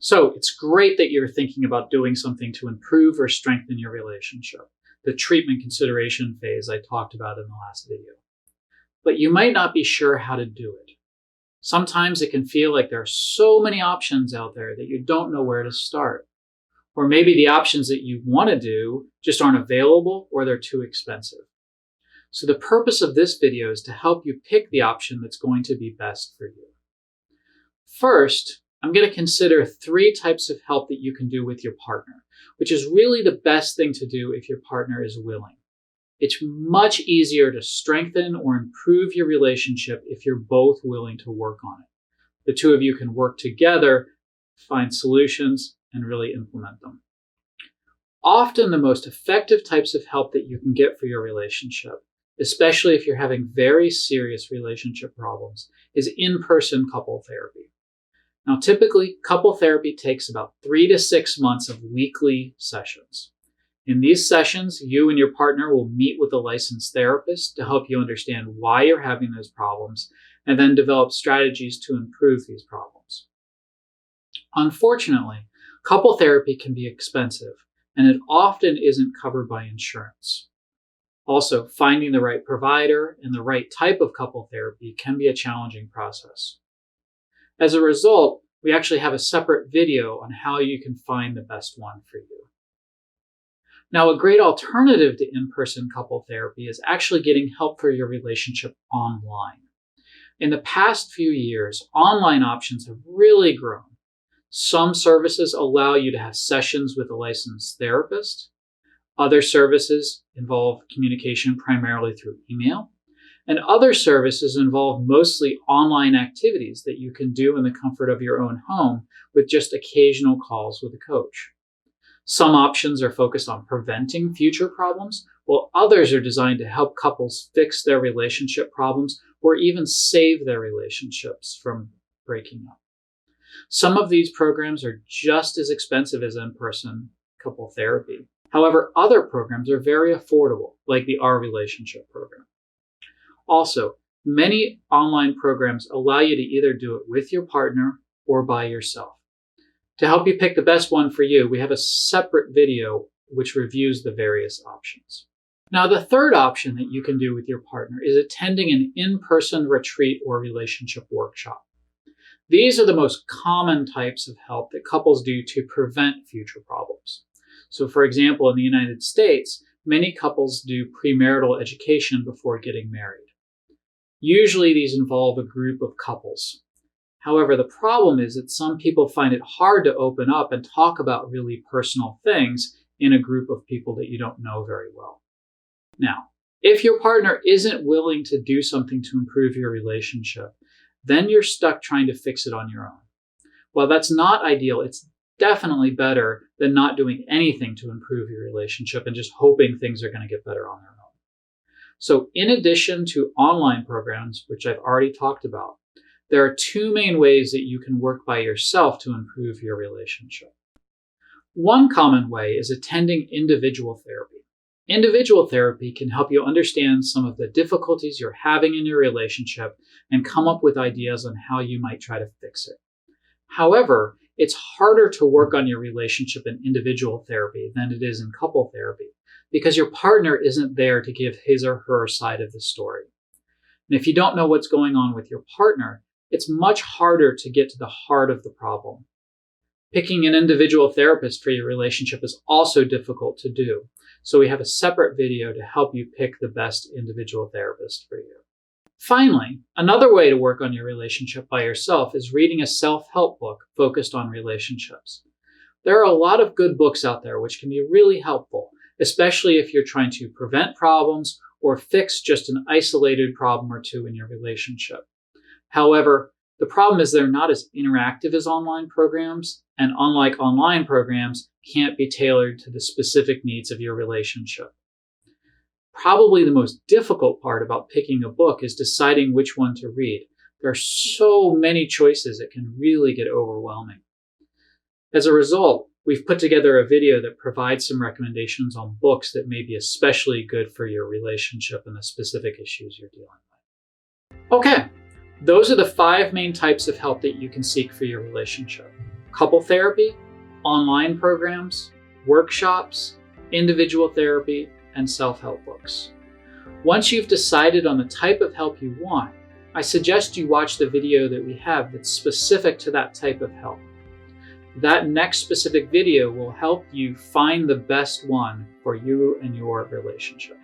So it's great that you're thinking about doing something to improve or strengthen your relationship, the treatment consideration phase I talked about in the last video. But you might not be sure how to do it. Sometimes it can feel like there are so many options out there that you don't know where to start. Or maybe the options that you want to do just aren't available or they're too expensive. So the purpose of this video is to help you pick the option that's going to be best for you. First, I'm going to consider 3 types of help that you can do with your partner, which is really the best thing to do if your partner is willing. It's much easier to strengthen or improve your relationship if you're both willing to work on it. The two of you can work together, find solutions, and really implement them. Often the most effective types of help that you can get for your relationship, especially if you're having very serious relationship problems, is in-person couple therapy. Now, typically, couple therapy takes about 3 to 6 months of weekly sessions. In these sessions, you and your partner will meet with a licensed therapist to help you understand why you're having those problems and then develop strategies to improve these problems. Unfortunately, couple therapy can be expensive, and it often isn't covered by insurance. Also, finding the right provider and the right type of couple therapy can be a challenging process. As a result, we actually have a separate video on how you can find the best one for you. Now, a great alternative to in-person couple therapy is actually getting help for your relationship online. In the past few years, online options have really grown. Some services allow you to have sessions with a licensed therapist. Other services involve communication primarily through email. And other services involve mostly online activities that you can do in the comfort of your own home with just occasional calls with a coach. Some options are focused on preventing future problems, while others are designed to help couples fix their relationship problems or even save their relationships from breaking up. Some of these programs are just as expensive as in-person couple therapy. However, other programs are very affordable, like the OurRelationship program. Also, many online programs allow you to either do it with your partner or by yourself. To help you pick the best one for you, we have a separate video which reviews the various options. Now, the third option that you can do with your partner is attending an in-person retreat or relationship workshop. These are the most common types of help that couples do to prevent future problems. So, for example, in the United States, many couples do premarital education before getting married. Usually these involve a group of couples. However, the problem is that some people find it hard to open up and talk about really personal things in a group of people that you don't know very well. Now, if your partner isn't willing to do something to improve your relationship, then you're stuck trying to fix it on your own. While that's not ideal, it's definitely better than not doing anything to improve your relationship and just hoping things are going to get better on their own. So in addition to online programs, which I've already talked about, there are 2 main ways that you can work by yourself to improve your relationship. One common way is attending individual therapy. Individual therapy can help you understand some of the difficulties you're having in your relationship and come up with ideas on how you might try to fix it. However, it's harder to work on your relationship in individual therapy than it is in couple therapy because your partner isn't there to give his or her side of the story. And if you don't know what's going on with your partner, it's much harder to get to the heart of the problem. Picking an individual therapist for your relationship is also difficult to do, so we have a separate video to help you pick the best individual therapist for you. Finally, another way to work on your relationship by yourself is reading a self-help book focused on relationships. There are a lot of good books out there which can be really helpful, especially if you're trying to prevent problems or fix just an isolated problem or two in your relationship. However, the problem is they're not as interactive as online programs, and unlike online programs, can't be tailored to the specific needs of your relationship. Probably the most difficult part about picking a book is deciding which one to read. There are so many choices it can really get overwhelming. As a result, we've put together a video that provides some recommendations on books that may be especially good for your relationship and the specific issues you're dealing with. Okay, those are the 5 main types of help that you can seek for your relationship: couple therapy, online programs, workshops, individual therapy, and self-help books. Once you've decided on the type of help you want, I suggest you watch the video that we have that's specific to that type of help. That next specific video will help you find the best one for you and your relationship.